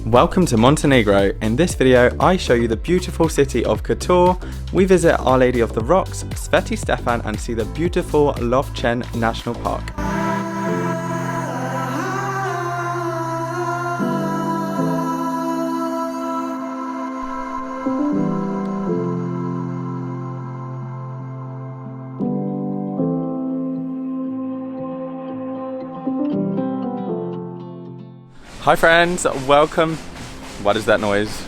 Welcome to Montenegro. In this video, I show you the beautiful city of Kotor. We visit Our Lady of the Rocks, Sveti Stefan, and see the beautiful Loftin National Park. Hi friends, welcome. What is that noise?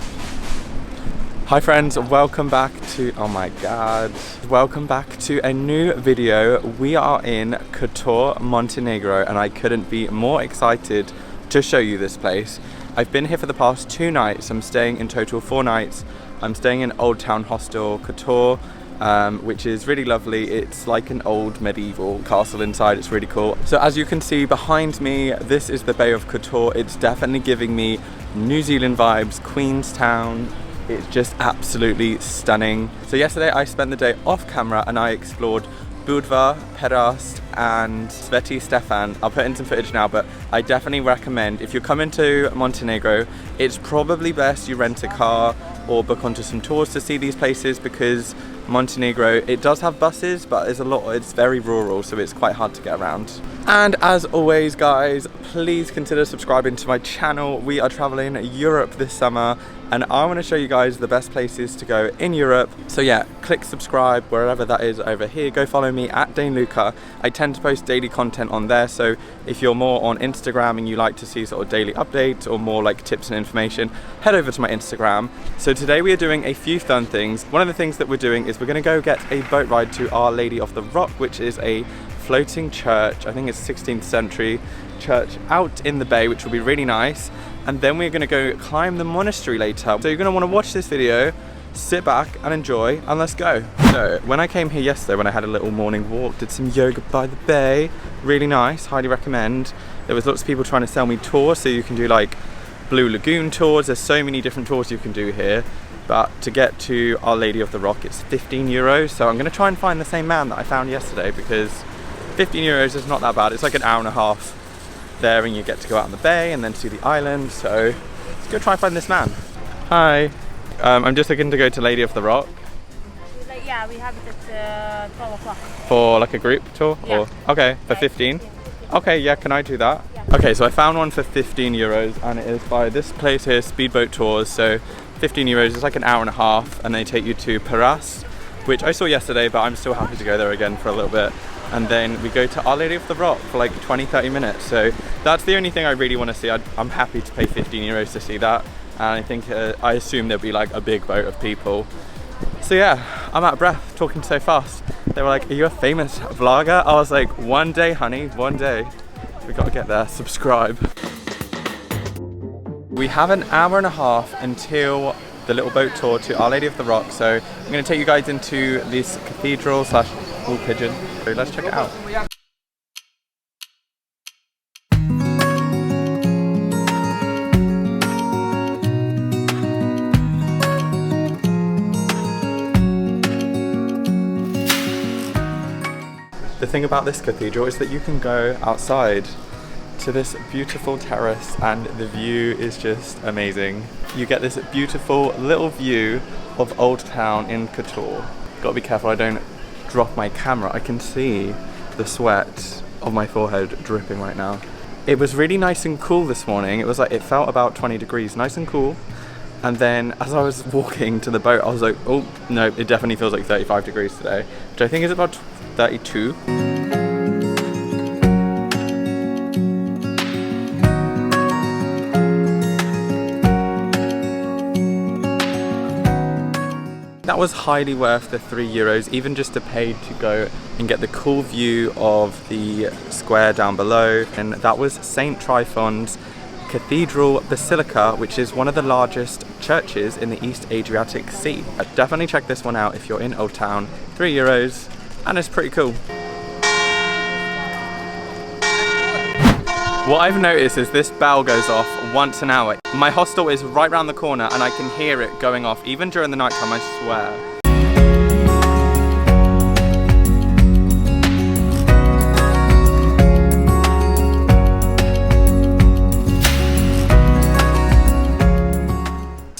Hi friends, welcome back to, oh my god. Welcome back to a new video. We are in Kotor, Montenegro, and I couldn't be more excited to show you this place. I've been here for the past 2 nights. I'm staying in total 4 nights. I'm staying in Old Town Hostel, Kotor, which is really lovely. It's like an old medieval castle inside. It's really cool. So as you can see behind me, this is the Bay of Kotor. It's definitely giving me New Zealand vibes, Queenstown. It's just absolutely stunning. So yesterday I spent the day off camera and I explored Budva, Perast and Sveti Stefan. I'll put in some footage now, but I definitely recommend, if you're coming to Montenegro, it's probably best you rent a car or book onto some tours to see these places, because Montenegro, it does have buses, but it's very rural, so it's quite hard to get around. And as always guys, please consider subscribing to my channel. We are traveling Europe this summer and I want to show you guys the best places to go in Europe. So yeah, click subscribe wherever that is over here. Go follow me at Dain LUKA. I tend to post daily content on there, so if you're more on Instagram and you like to see sort of daily updates or more like tips and information, head over to my Instagram. So today we are doing a few fun things. One of the things that we're doing is we're going to go get a boat ride to Our Lady of the Rock, which is a floating church. I think it's 16th century church out in the bay, which will be really nice. And then we're going to go climb the monastery later. So you're going to want to watch this video, sit back and enjoy, and let's go. So when I came here yesterday, when I had a little morning walk, did some yoga by the bay, really nice, highly recommend. There was lots of people trying to sell me tours, so you can do like Blue Lagoon tours. There's so many different tours you can do here. But to get to Our Lady of the Rock, it's 15 euros. So I'm going to try and find the same man that I found yesterday, because 15 euros is not that bad. It's like an hour and a half there and you get to go out on the bay and then see the island. So let's go try and find this man. Hi. I'm just looking to go to Lady of the Rock. Yeah, we have it at 12 o'clock. For like a group tour? Yeah. Or, okay, for 15? Okay, yeah, can I do that? Yeah. Okay, so I found one for 15 euros and it is by this place here, Speedboat Tours. So 15 euros is like an hour and a half and they take you to Perast, which I saw yesterday, but I'm still happy to go there again for a little bit. And then we go to Our Lady of the Rock for like 20-30 minutes. So that's the only thing I really want to see. I'm happy to pay 15 euros to see that. And I think, I assume there'll be like a big boat of people. So yeah, I'm out of breath talking so fast. They were like, are you a famous vlogger? I was like, one day honey, one day. We gotta get there, subscribe. We have an hour and a half until the little boat tour to Our Lady of the Rock. So I'm gonna take you guys into this cathedral slash wool pigeon. So let's check it out. The thing about this cathedral is that you can go outside to this beautiful terrace and the view is just amazing. You get this beautiful little view of Old Town in Kotor. Gotta be careful I don't drop my camera. I can see the sweat of my forehead dripping right now. It was really nice and cool this morning. It was like, it felt about 20 degrees, nice and cool. And then as I was walking to the boat, I was like, oh no, it definitely feels like 35 degrees today, which I think is about 32. That was highly worth the 3 euros, even just to pay to go and get the cool view of the square down below. And that was St. Tryphon's Cathedral Basilica, which is one of the largest churches in the East Adriatic Sea. Definitely check this one out if you're in Old Town. 3 euros, and it's pretty cool. What I've noticed is this bell goes off once an hour. My hostel is right around the corner and I can hear it going off even during the night time, I swear.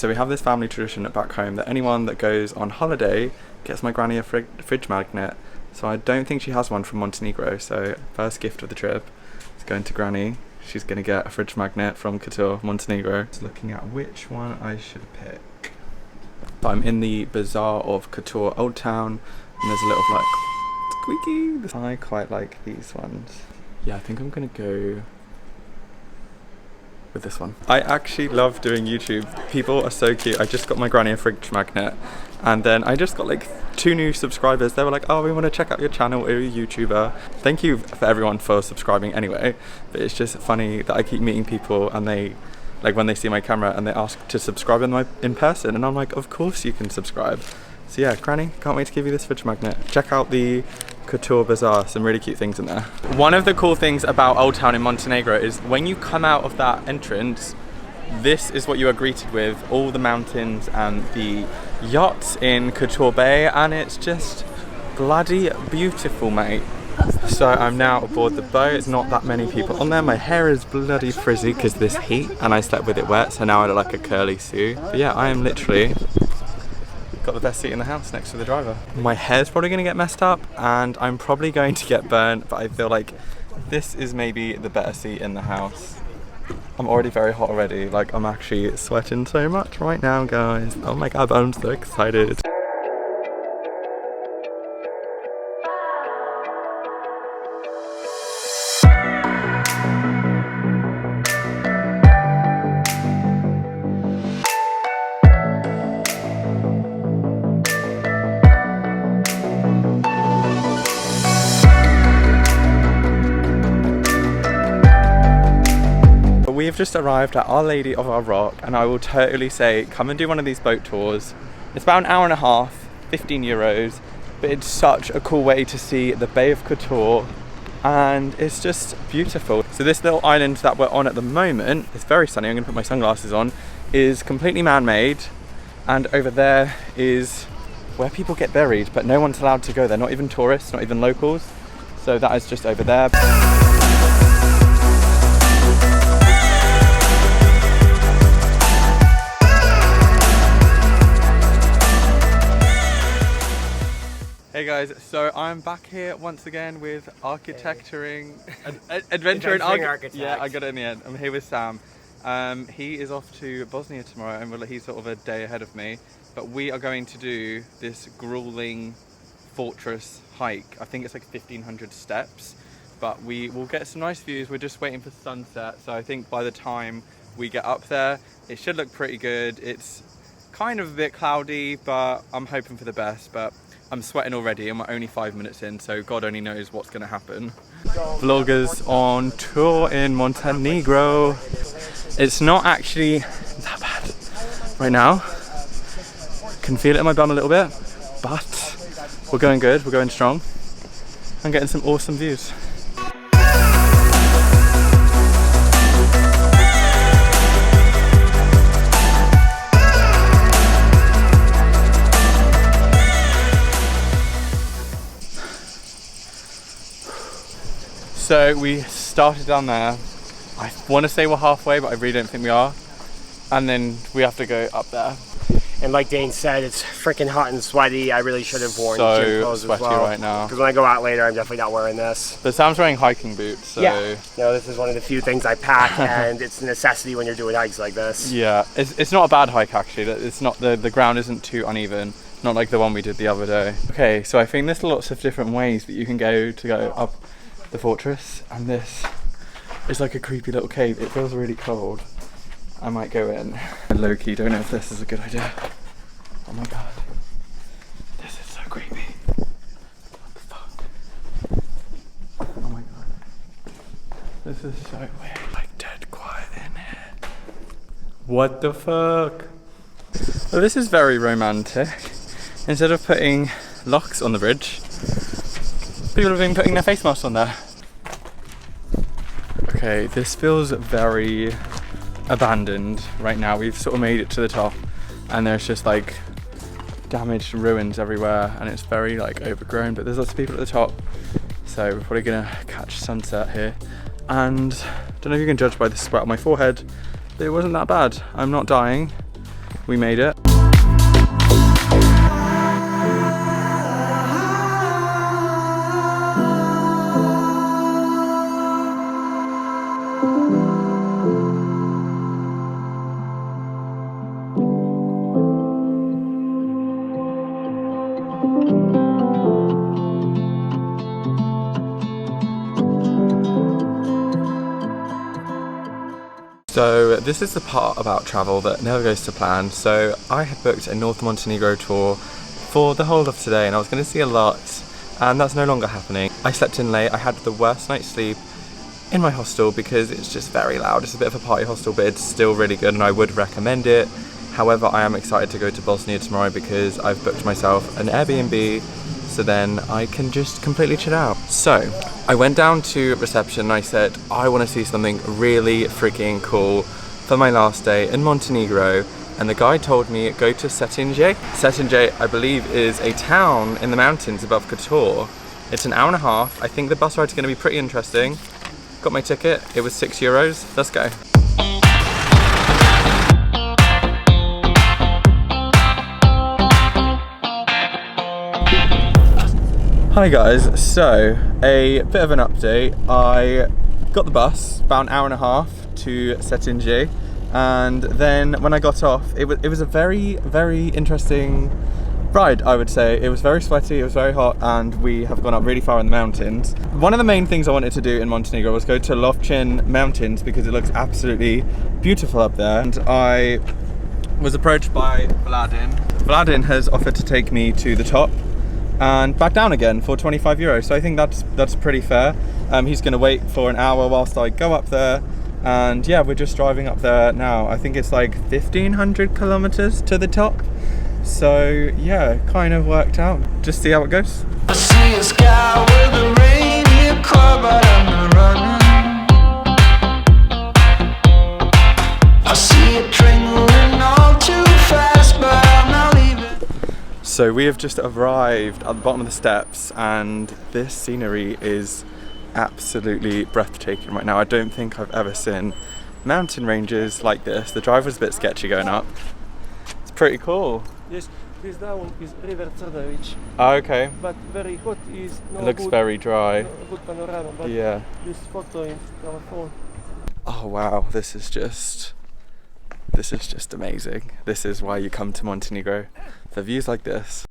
So we have this family tradition back home that anyone that goes on holiday gets my granny a fridge magnet. So I don't think she has one from Montenegro, so first gift of the trip is going to granny. She's going to get a fridge magnet from Kotor, Montenegro. Just looking at which one I should pick. So I'm in the bazaar of Kotor Old Town, and there's a little like squeaky. I quite like these ones. Yeah, I think I'm going to go with this one. I actually love doing YouTube. People are so cute. I just got my granny a fridge magnet, and then I just got like 2 new subscribers. They were like, oh, we want to check out your channel, you're a YouTuber. Thank you for everyone for subscribing anyway, but it's just funny that I keep meeting people and they, like when they see my camera and they ask to subscribe in person, and I'm like, of course you can subscribe. So yeah, granny, can't wait to give you this fridge magnet. Check out the Kotor Bazaar, some really cute things in there. One of the cool things about Old Town in Montenegro is when you come out of that entrance, this is what you are greeted with, all the mountains and the yachts in Kotor Bay, and it's just bloody beautiful, mate. So I'm now aboard the boat. It's not that many people on there. My hair is bloody frizzy because of this heat, and I slept with it wet, so now I look like a curly Sue. But yeah, I am literally got the best seat in the house next to the driver. My hair's probably going to get messed up and I'm probably going to get burnt, but I feel like this is maybe the better seat in the house. I'm already very hot already, like I'm actually sweating so much right now, guys. Oh my god, I'm so excited. We have just arrived at Our Lady of Our Rock, and I will totally say come and do one of these boat tours. It's about an hour and a half, 15 euros, but it's such a cool way to see the Bay of Kotor, and it's just beautiful. So this little island that we're on at the moment, it's very sunny, I'm gonna put my sunglasses on, is completely man-made, and over there is where people get buried, but no one's allowed to go there, not even tourists, not even locals. So that is just over there. Hey guys, so I'm back here once again with architecturing, adventuring architect. Yeah, I got it in the end. I'm here with Sam. He is off to Bosnia tomorrow, and he's sort of a day ahead of me. But we are going to do this grueling fortress hike. I think it's like 1,500 steps, but we will get some nice views. We're just waiting for sunset, so I think by the time we get up there, it should look pretty good. It's kind of a bit cloudy, but I'm hoping for the best. But I'm sweating already and we're only 5 minutes in, so God only knows what's going to happen. Vloggers on tour in Montenegro. It's not actually that bad right now. Can feel it in my bum a little bit, but we're going good, we're going strong. I'm getting some awesome views. So we started down there. I want to say we're halfway, but I really don't think we are. And then we have to go up there. And like Dain said, it's freaking hot and sweaty. I really should have worn gym clothes sweaty as well. Right now. Because when I go out later, I'm definitely not wearing this. But Sam's wearing hiking boots, so... Yeah. No, this is one of the few things I pack, and it's a necessity when you're doing hikes like this. Yeah, it's not a bad hike actually. It's not the ground isn't too uneven. Not like the one we did the other day. Okay, so I think there's lots of different ways that you can go up the fortress, and this is like a creepy little cave. It feels really cold. I might go in. Low-key, don't know if this is a good idea. Oh my god. This is so creepy. What the fuck? Oh my god. This is so weird. Like dead quiet in here. What the fuck? Well, this is very romantic. Instead of putting locks on the bridge, people have been putting their face masks on there. Okay, this feels very abandoned right now. We've sort of made it to the top and there's just like damaged ruins everywhere and it's very like overgrown, but there's lots of people at the top. So we're probably gonna catch sunset here. And I don't know if you can judge by the sweat on my forehead, but it wasn't that bad. I'm not dying. we made it. So this is the part about travel that never goes to plan. So I had booked a North Montenegro tour for the whole of today and I was going to see a lot, and that's no longer happening. I slept in late. I had the worst night's sleep in my hostel because it's just very loud. It's a bit of a party hostel, but it's still really good and I would recommend it. However, I am excited to go to Bosnia tomorrow because I've booked myself an Airbnb, so then I can just completely chill out. So I went down to reception and I said, I want to see something really freaking cool for my last day in Montenegro. And the guy told me, go to Cetinje. Cetinje, I believe, is a town in the mountains above Kotor. It's an hour and a half. I think the bus ride's going to be pretty interesting. Got my ticket. It was €6. Let's go. Hi guys, so a bit of an update. I got the bus about an hour and a half to Cetinje, and then when I got off, it was a very, very interesting ride, I would say. It was very sweaty, it was very hot, and we have gone up really far in the mountains. One of the main things I wanted to do in Montenegro was go to Loftin Mountains because it looks absolutely beautiful up there. And I was approached by Vladin. Vladin has offered to take me to the top and back down again for €25. So I think that's pretty fair. He's going to wait for an hour whilst I go up there, and yeah, we're just driving up there now. I think it's like 1,500 kilometers to the top. So yeah, kind of worked out. Just see how it goes. I see a sky with a reindeer car, but I'm not running. I see a train moving all too fast, but I'm not leaving. So we have just arrived at the bottom of the steps, and this scenery is absolutely breathtaking right now. I don't think I've ever seen mountain ranges like this. The drive was a bit sketchy going up. It's pretty cool. Yes, this down is River Crnović. Oh, okay. But very hot is no It looks good, very dry. no good panorama, but Yeah. this photo in our phone. Oh wow, this is just amazing. This is why you come to Montenegro, for views like this.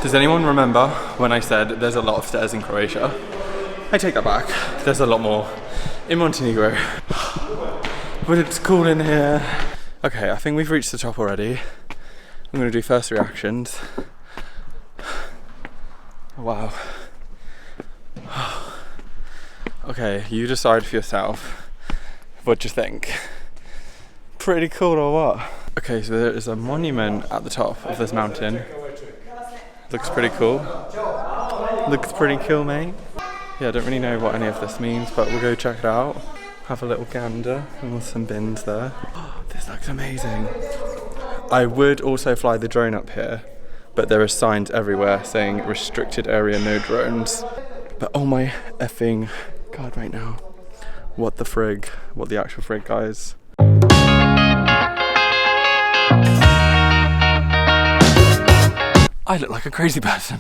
Does anyone remember when I said there's a lot of stairs in Croatia? I take that back. There's a lot more in Montenegro. But it's cool in here. Okay, I think we've reached the top already. I'm gonna do first reactions. Wow. Okay, you decide for yourself. What do you think? Pretty cool or what? Okay, so there is a monument at the top of this mountain. Looks pretty cool. Looks pretty cool, mate. Yeah, I don't really know what any of this means, but we'll go check it out. Have a little gander, and with some bins there. Oh, this looks amazing. I would also fly the drone up here, but there are signs everywhere saying restricted area, no drones. But oh my effing god right now. What the frig? What the actual frig, guys? I look like a crazy person.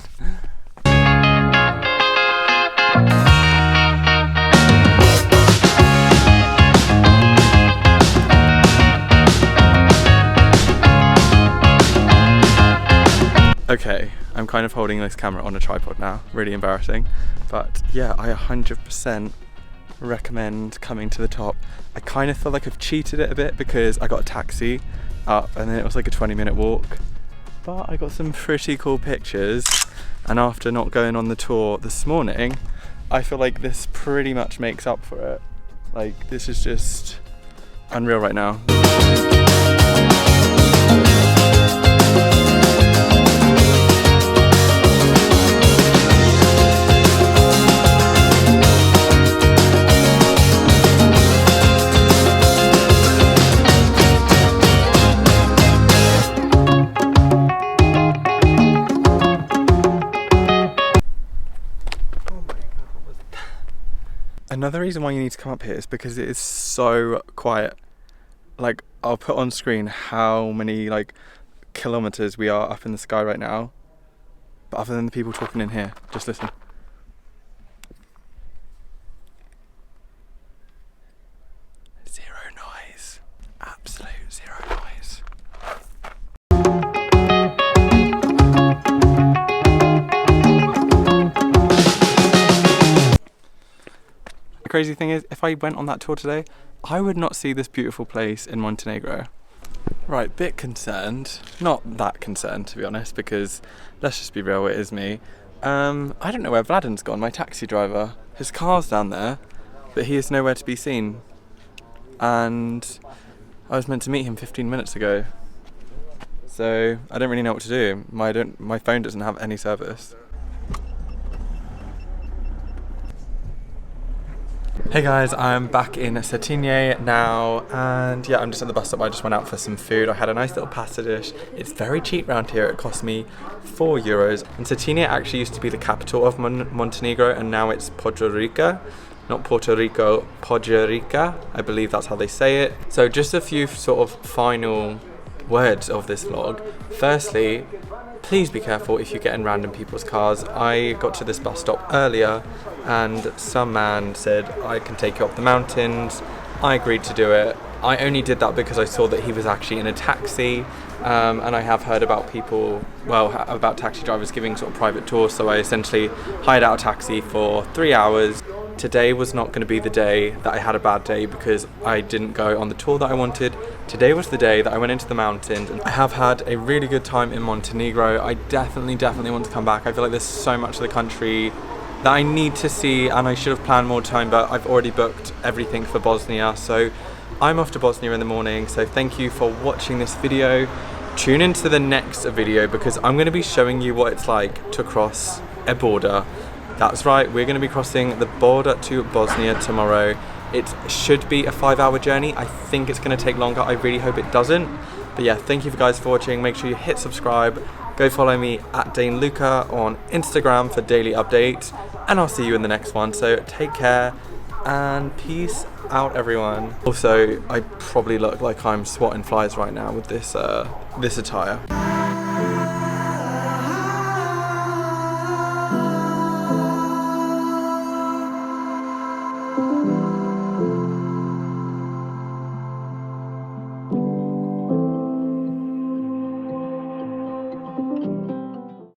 Okay, I'm kind of holding this camera on a tripod now, really embarrassing. But yeah, I 100% recommend coming to the top. I kind of feel like I've cheated it a bit because I got a taxi up and then it was like a 20-minute walk. But I got some pretty cool pictures, and after not going on the tour this morning, I feel like this pretty much makes up for it. Like, this is just unreal right now. Another reason why you need to come up here is because it is so quiet. Like, I'll put on screen how many like kilometers we are up in the sky right now. But other than the people talking in here, just listen. Zero noise. Absolute zero noise. The crazy thing is, if I went on that tour today, I would not see this beautiful place in Montenegro. Right, bit concerned. Not that concerned, to be honest, because let's just be real, it is me. I don't know where Vladin's gone, my taxi driver. His car's down there, but he is nowhere to be seen. And I was meant to meet him 15 minutes ago. So I don't really know what to do. My phone doesn't have any service. Hey guys, I'm back in Cetinje now, and yeah, I'm just at the bus stop. I just went out for some food. I had a nice little pasta dish. It's very cheap around here. It cost me €4. And Cetinje actually used to be the capital of Montenegro, and now it's Podgorica. Not Puerto Rico, Podgorica. I believe that's how they say it. So just a few sort of final words of this vlog. Firstly, please be careful if you get in random people's cars. I got to this bus stop earlier and some man said, I can take you up the mountains. I agreed to do it. I only did that because I saw that he was actually in a taxi, and I have heard about about taxi drivers giving sort of private tours, so I essentially hired out a taxi for 3 hours. Today was not going to be the day that I had a bad day because I didn't go on the tour that I wanted. Today was the day that I went into the mountains. I have had a really good time in Montenegro. I definitely want to come back. I feel like there's so much of the country that I need to see, and I should have planned more time, but I've already booked everything for Bosnia. So I'm off to Bosnia in the morning. So thank you for watching this video. Tune into the next video because I'm going to be showing you what it's like to cross a border. That's right, we're going to be crossing the border to Bosnia tomorrow. It should be a 5-hour journey. I think it's going to take longer. I really hope it doesn't. But yeah, thank you guys for watching. Make sure you hit subscribe. Go follow me at Dain LUKA on Instagram for daily updates. And I'll see you in the next one. So take care and peace out, everyone. Also, I probably look like I'm swatting flies right now with this attire.